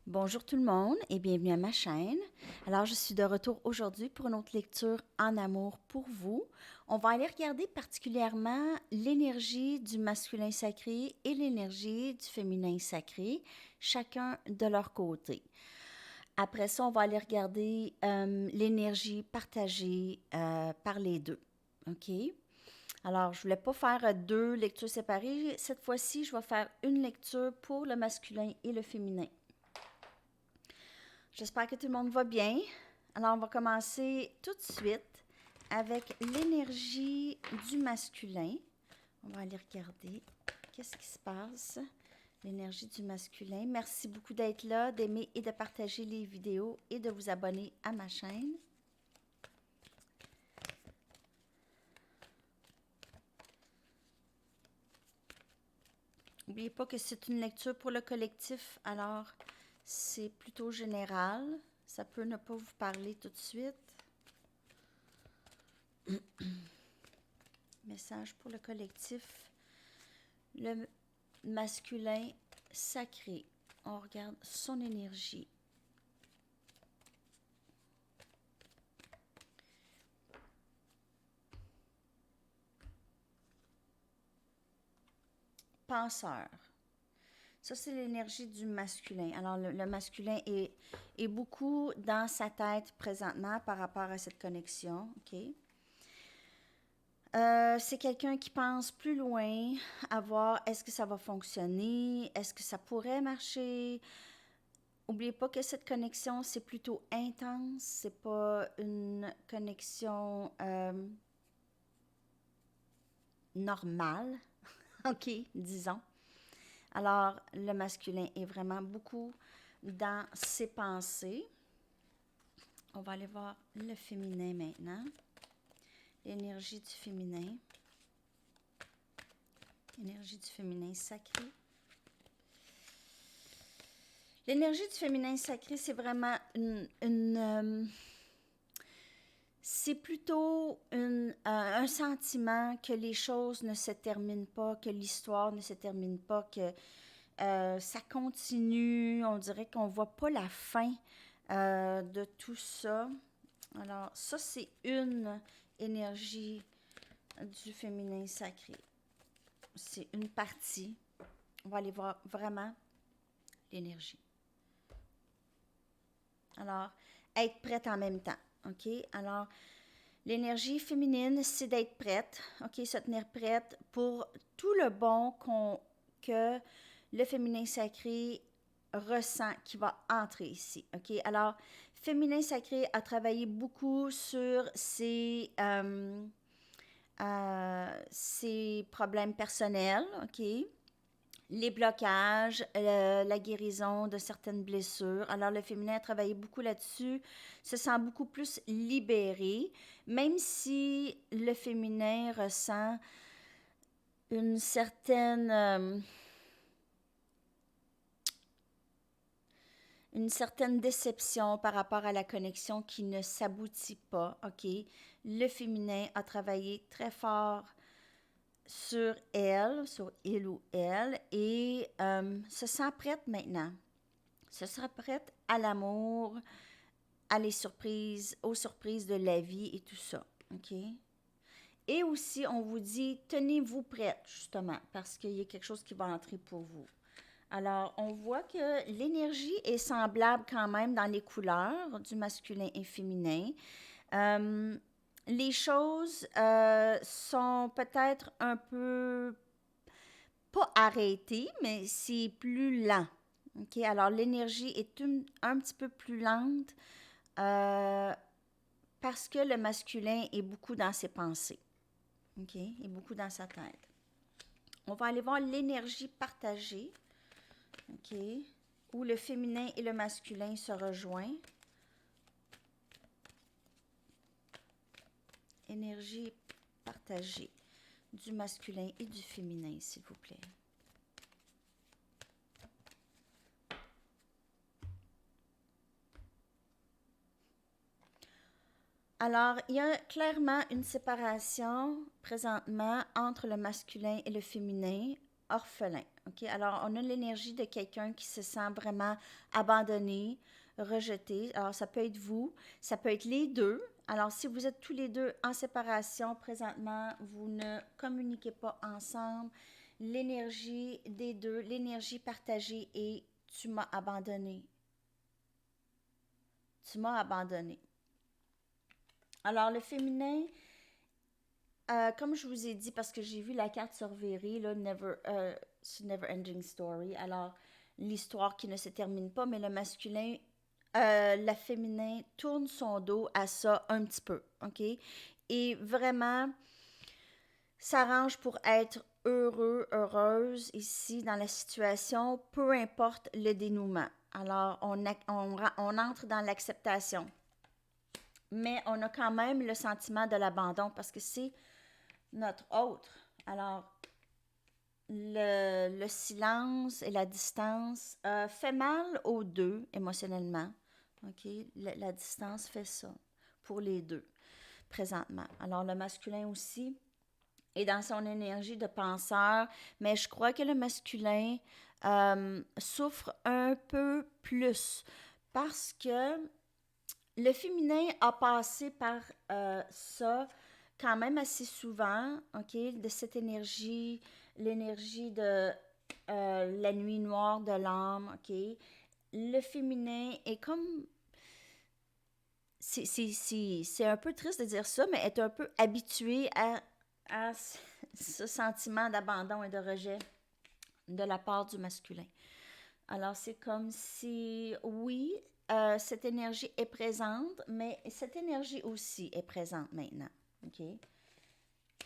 Bonjour tout le monde et bienvenue à ma chaîne. Alors, je suis de retour aujourd'hui pour une autre lecture en amour pour vous. On va aller regarder particulièrement l'énergie du masculin sacré et l'énergie du féminin sacré, chacun de leur côté. Après ça, on va aller regarder l'énergie partagée par les deux. OK? Alors, je ne voulais pas faire deux lectures séparées. Cette fois-ci, je vais faire une lecture pour le masculin et le féminin. J'espère que tout le monde va bien. Alors, on va commencer tout de suite avec l'énergie du masculin. On va aller regarder qu'est-ce qui se passe. L'énergie du masculin. Merci beaucoup d'être là, d'aimer et de partager les vidéos et de vous abonner à ma chaîne. N'oubliez pas que c'est une lecture pour le collectif, alors c'est plutôt général. Ça peut ne pas vous parler tout de suite. Message pour le collectif. Le masculin sacré. On regarde son énergie. Penseur. Ça, c'est l'énergie du masculin. Alors, le masculin est beaucoup dans sa tête présentement par rapport à cette connexion. OK? C'est quelqu'un qui pense plus loin, à voir est-ce que ça va fonctionner, est-ce que ça pourrait marcher. N'oubliez pas que cette connexion, c'est plutôt intense, c'est pas une connexion normale, OK, disons. Alors, le masculin est vraiment beaucoup dans ses pensées. On va aller voir le féminin maintenant. L'énergie du féminin. L'énergie du féminin sacré. L'énergie du féminin sacré, c'est vraiment c'est plutôt un sentiment que les choses ne se terminent pas, que l'histoire ne se termine pas, que ça continue. On dirait qu'on ne voit pas la fin de tout ça. Alors, ça, c'est une énergie du féminin sacré. C'est une partie. On va aller voir vraiment l'énergie. Alors, être prête en même temps. OK? Alors, l'énergie féminine, c'est d'être prête. OK? Se tenir prête pour tout le bon que le féminin sacré ressent qui va entrer ici. OK? Alors, féminin sacré a travaillé beaucoup sur ses problèmes personnels. OK? Les blocages, la guérison de certaines blessures. Alors, le féminin a travaillé beaucoup là-dessus, se sent beaucoup plus libéré, même si le féminin ressent une certaine déception par rapport à la connexion qui ne s'aboutit pas. OK? Le féminin a travaillé très fort sur il ou elle, et se sent prête maintenant. Se sent prête à l'amour, à aux surprises de la vie et tout ça. OK? Et aussi, on vous dit, tenez-vous prête, justement, parce qu'il y a quelque chose qui va entrer pour vous. Alors, on voit que l'énergie est semblable quand même dans les couleurs du masculin et féminin. Les choses sont peut-être un peu, pas arrêtées, mais c'est plus lent. OK? Alors, l'énergie est un petit peu plus lente parce que le masculin est beaucoup dans ses pensées. OK? Il est beaucoup dans sa tête. On va aller voir l'énergie partagée. OK? Où le féminin et le masculin se rejoignent. Énergie partagée du masculin et du féminin, s'il vous plaît. Alors, il y a clairement une séparation présentement entre le masculin et le féminin orphelin. OK? Alors, on a l'énergie de quelqu'un qui se sent vraiment abandonné, rejeté. Alors, ça peut être vous, ça peut être les deux. Alors, si vous êtes tous les deux en séparation présentement, vous ne communiquez pas ensemble, l'énergie des deux, l'énergie partagée est tu m'as abandonné. Tu m'as abandonné. Alors, le féminin, comme je vous ai dit, parce que j'ai vu la carte sur Véry, là, Never Ending Story. Alors, l'histoire qui ne se termine pas, mais le masculin, la féminin tourne son dos à ça un petit peu, OK? Et vraiment s'arrange pour être heureux, heureuse ici dans la situation, peu importe le dénouement. Alors, on entre dans l'acceptation. Mais on a quand même le sentiment de l'abandon parce que c'est notre autre. Alors, le silence et la distance fait mal aux deux émotionnellement. OK? La distance fait ça pour les deux présentement. Alors, le masculin aussi est dans son énergie de penseur, mais je crois que le masculin souffre un peu plus parce que le féminin a passé par ça quand même assez souvent, OK, de cette énergie, l'énergie de la nuit noire de l'âme, OK. Le féminin est comme... C'est un peu triste de dire ça, mais est un peu habitué à ce sentiment d'abandon et de rejet de la part du masculin. Alors, c'est comme si, oui, cette énergie est présente, mais cette énergie aussi est présente maintenant. OK?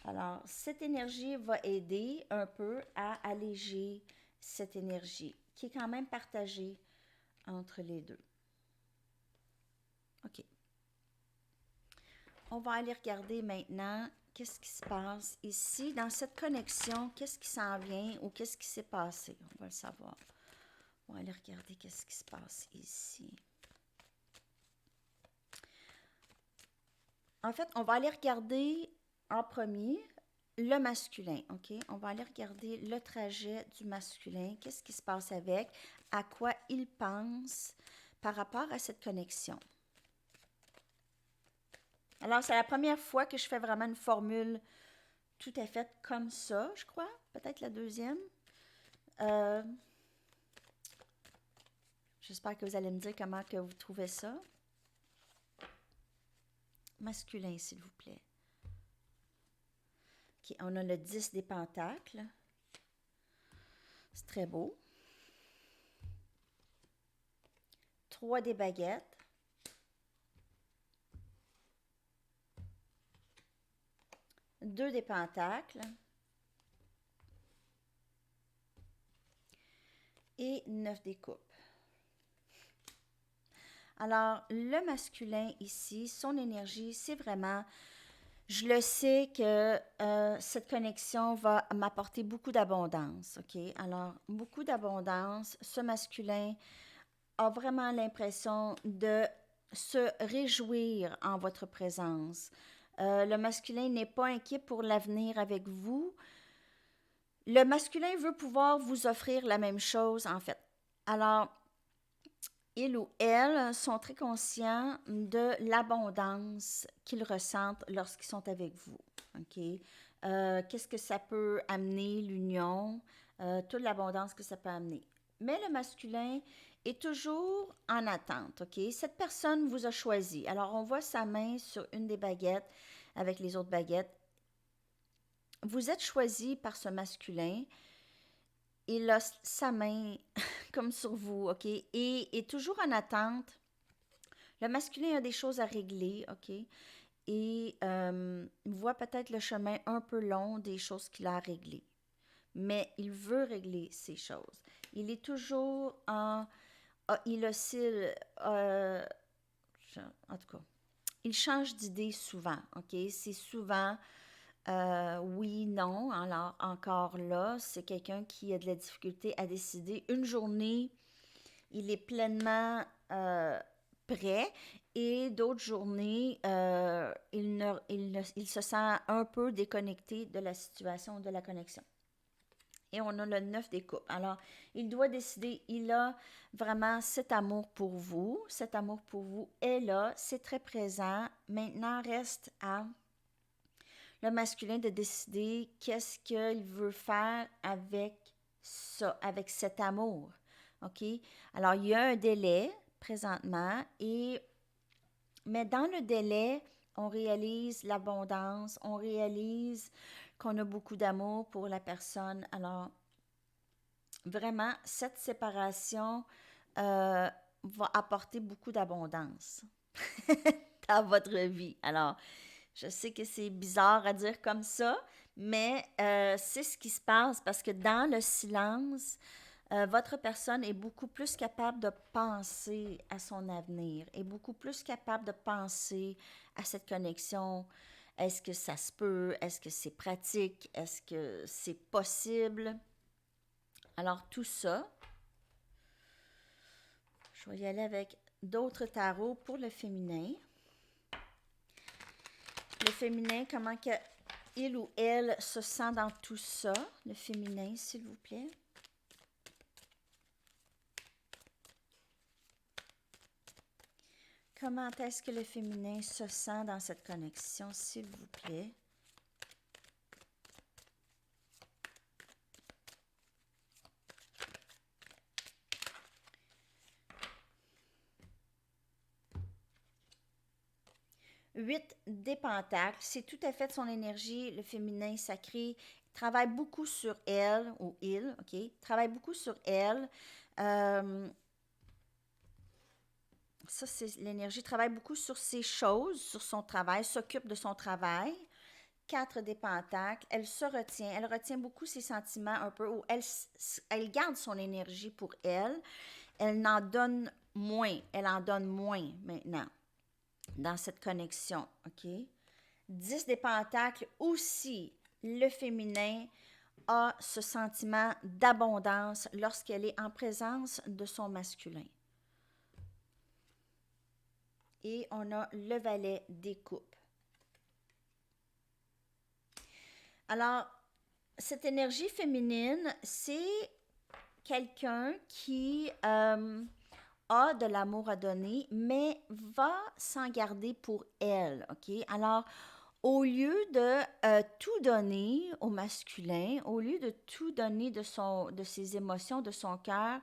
Alors, cette énergie va aider un peu à alléger cette énergie qui est quand même partagée entre les deux. OK. On va aller regarder maintenant qu'est-ce qui se passe ici dans cette connexion, qu'est-ce qui s'en vient ou qu'est-ce qui s'est passé. On va le savoir. On va aller regarder qu'est-ce qui se passe ici. En fait, on va aller regarder en premier le masculin, OK? On va aller regarder le trajet du masculin, qu'est-ce qui se passe avec, à quoi il pense par rapport à cette connexion. Alors, c'est la première fois que je fais vraiment une formule tout à fait comme ça, je crois. Peut-être la deuxième. J'espère que vous allez me dire comment que vous trouvez ça. Masculin, s'il vous plaît. OK, on a le 10 des pentacles. C'est très beau. 3 des baguettes. 2 des pentacles. Et 9 des coupes. Alors, le masculin ici, son énergie, c'est vraiment, je le sais que cette connexion va m'apporter beaucoup d'abondance, OK? Alors, beaucoup d'abondance. Ce masculin a vraiment l'impression de se réjouir en votre présence. Le masculin n'est pas inquiet pour l'avenir avec vous. Le masculin veut pouvoir vous offrir la même chose, en fait. Alors, il ou elle sont très conscients de l'abondance qu'ils ressentent lorsqu'ils sont avec vous. OK? Qu'est-ce que ça peut amener, l'union, toute l'abondance que ça peut amener. Mais le masculin est toujours en attente. OK? Cette personne vous a choisi. Alors, on voit sa main sur une des baguettes avec les autres baguettes. Vous êtes choisi par ce masculin. Il a sa main comme sur vous, OK? Et est toujours en attente. Le masculin a des choses à régler, OK? Et voit peut-être le chemin un peu long des choses qu'il a à régler. Mais il veut régler ces choses. Il est toujours en... il oscille... en tout cas, il change d'idée souvent, OK? C'est souvent... oui, non. Alors, encore là, c'est quelqu'un qui a de la difficulté à décider. Une journée, il est pleinement prêt et d'autres journées, il se sent un peu déconnecté de la situation, de la connexion. Et on a le 9 des coupes. Alors, il doit décider, il a vraiment cet amour pour vous. Cet amour pour vous est là, c'est très présent. Maintenant, reste à le masculin de décider qu'est-ce qu'il veut faire avec ça, avec cet amour. OK? Alors, il y a un délai présentement, mais dans le délai, on réalise l'abondance, on réalise qu'on a beaucoup d'amour pour la personne. Alors, vraiment, cette séparation va apporter beaucoup d'abondance dans votre vie. Alors, je sais que c'est bizarre à dire comme ça, mais c'est ce qui se passe parce que dans le silence, votre personne est beaucoup plus capable de penser à son avenir, est beaucoup plus capable de penser à cette connexion. Est-ce que ça se peut? Est-ce que c'est pratique? Est-ce que c'est possible? Alors tout ça, je vais y aller avec d'autres tarots pour le féminin. Le féminin, comment que il ou elle se sent dans tout ça? Le féminin, s'il vous plaît. Comment est-ce que le féminin se sent dans cette connexion, s'il vous plaît? Huit des pentacles, c'est tout à fait son énergie, le féminin sacré. Travaille beaucoup sur elle, ou il, OK? Travaille beaucoup sur elle. Ça, c'est l'énergie. Travaille beaucoup sur ses choses, sur son travail, s'occupe de son travail. 4 des pentacles, elle retient beaucoup ses sentiments un peu, ou elle garde son énergie pour elle. Elle en donne moins maintenant dans cette connexion, OK? 10 des pentacles aussi, le féminin a ce sentiment d'abondance lorsqu'elle est en présence de son masculin. Et on a le valet des coupes. Alors, cette énergie féminine, c'est quelqu'un qui a de l'amour à donner, mais va s'en garder pour elle, OK? Alors, au lieu de tout donner au masculin, au lieu de tout donner de ses émotions, de son cœur,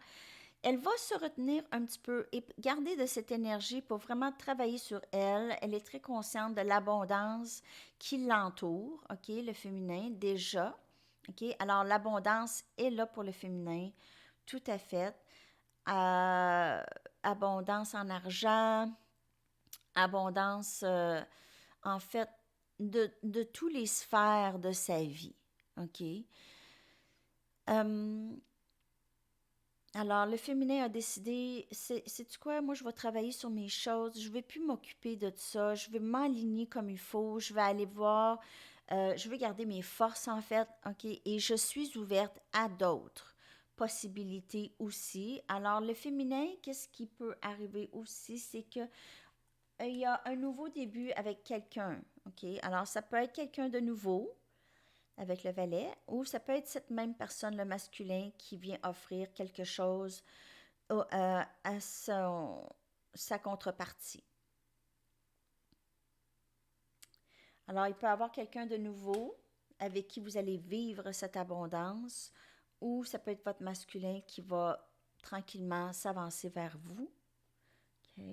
elle va se retenir un petit peu et garder de cette énergie pour vraiment travailler sur elle. Elle est très consciente de l'abondance qui l'entoure, OK, le féminin, déjà. OK, alors l'abondance est là pour le féminin, tout à fait. Abondance en argent, abondance, en fait, de tous les sphères de sa vie. OK? Alors, le féminin a décidé, c'est-tu quoi, moi je vais travailler sur mes choses, je ne vais plus m'occuper de ça, je vais m'aligner comme il faut, je vais aller voir, je vais garder mes forces en fait, OK, et je suis ouverte à d'autres possibilités aussi. Alors, le féminin, qu'est-ce qui peut arriver aussi, c'est que il y a un nouveau début avec quelqu'un, OK? Alors, ça peut être quelqu'un de nouveau, avec le valet, ou ça peut être cette même personne, le masculin, qui vient offrir quelque chose à sa contrepartie. Alors, il peut y avoir quelqu'un de nouveau avec qui vous allez vivre cette abondance, ou ça peut être votre masculin qui va tranquillement s'avancer vers vous. OK.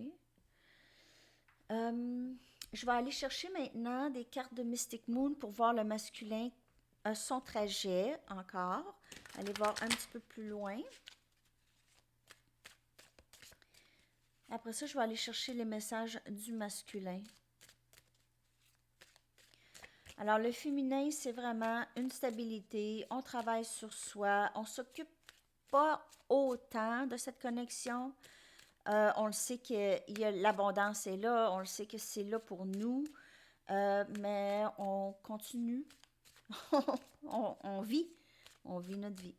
Je vais aller chercher maintenant des cartes de Mystic Moon pour voir le masculin, son trajet encore. Aller voir un petit peu plus loin. Après ça, je vais aller chercher les messages du masculin. Alors, le féminin, c'est vraiment une stabilité. On travaille sur soi. On ne s'occupe pas autant de cette connexion. On le sait que l'abondance est là. On le sait que c'est là pour nous. Mais on continue. on vit. On vit notre vie.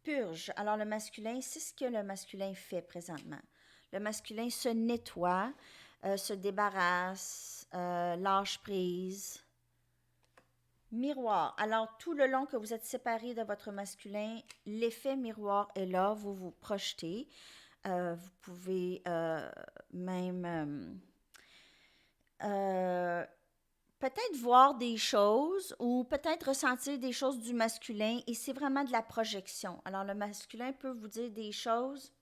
Purge. Alors, le masculin, c'est ce que le masculin fait présentement. Le masculin se nettoie, se débarrasse, lâche prise. Miroir. Alors, tout le long que vous êtes séparé de votre masculin, l'effet miroir est là, vous vous projetez. Vous pouvez même euh, peut-être voir des choses ou peut-être ressentir des choses du masculin et c'est vraiment de la projection. Alors, le masculin peut vous dire des choses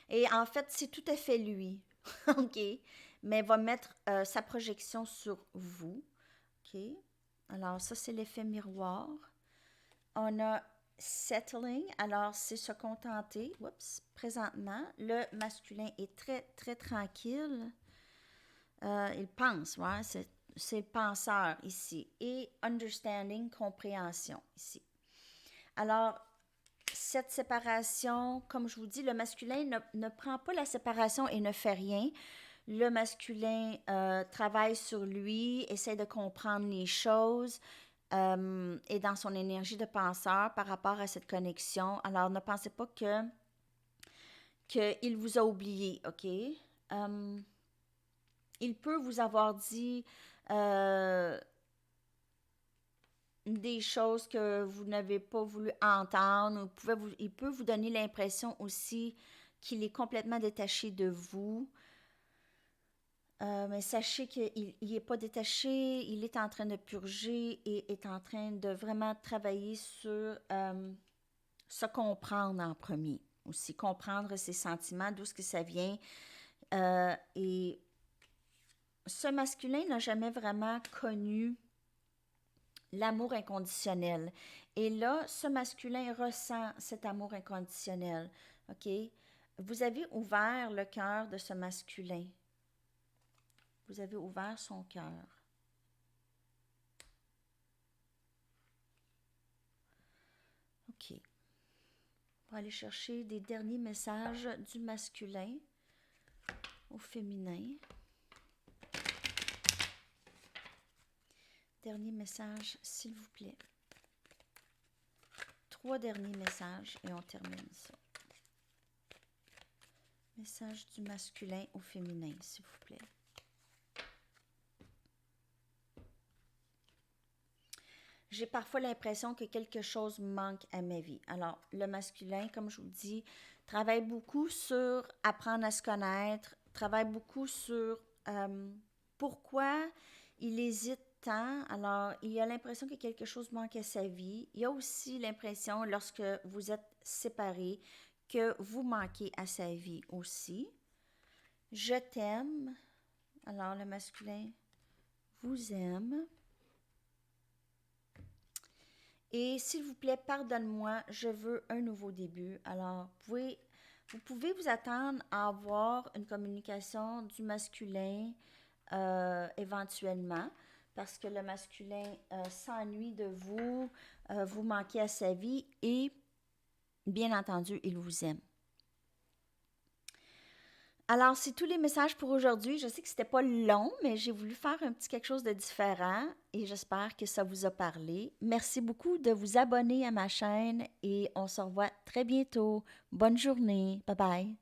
et en fait, c'est tout à fait lui, OK? Mais va mettre sa projection sur vous, OK? Alors, ça, c'est l'effet miroir. On a settling, alors c'est se contenter. Oups, présentement, le masculin est très, très tranquille. Il pense, ouais, c'est le penseur ici. Et understanding, compréhension ici. Alors, cette séparation, comme je vous dis, le masculin ne prend pas la séparation et ne fait rien. Le masculin travaille sur lui, essaie de comprendre les choses et dans son énergie de penseur par rapport à cette connexion. Alors, ne pensez pas qu'il vous a oublié, OK? Il peut vous avoir dit euh, des choses que vous n'avez pas voulu entendre. Il peut vous donner l'impression aussi qu'il est complètement détaché de vous. Mais sachez qu'il n'est pas détaché, il est en train de purger et est en train de vraiment travailler sur se comprendre en premier. Aussi comprendre ses sentiments, d'où ce que ça vient. Et ce masculin n'a jamais vraiment connu l'amour inconditionnel. Et là, ce masculin ressent cet amour inconditionnel. OK? Vous avez ouvert le cœur de ce masculin. Vous avez ouvert son cœur. OK. On va aller chercher des derniers messages du masculin au féminin. Dernier message, s'il vous plaît. 3 derniers messages et on termine ça. Message du masculin au féminin, s'il vous plaît. J'ai parfois l'impression que quelque chose manque à ma vie. Alors, le masculin, comme je vous dis, travaille beaucoup sur apprendre à se connaître, travaille beaucoup sur pourquoi il hésite tant. Alors, il a l'impression que quelque chose manque à sa vie. Il a aussi l'impression, lorsque vous êtes séparés, que vous manquez à sa vie aussi. Je t'aime. Alors, le masculin vous aime. Et s'il vous plaît, pardonne-moi, je veux un nouveau début. Alors, vous pouvez vous attendre à avoir une communication du masculin éventuellement, parce que le masculin s'ennuie de vous, vous manquez à sa vie et, bien entendu, il vous aime. Alors, c'est tous les messages pour aujourd'hui. Je sais que c'était pas long, mais j'ai voulu faire un petit quelque chose de différent et j'espère que ça vous a parlé. Merci beaucoup de vous abonner à ma chaîne et on se revoit très bientôt. Bonne journée. Bye bye.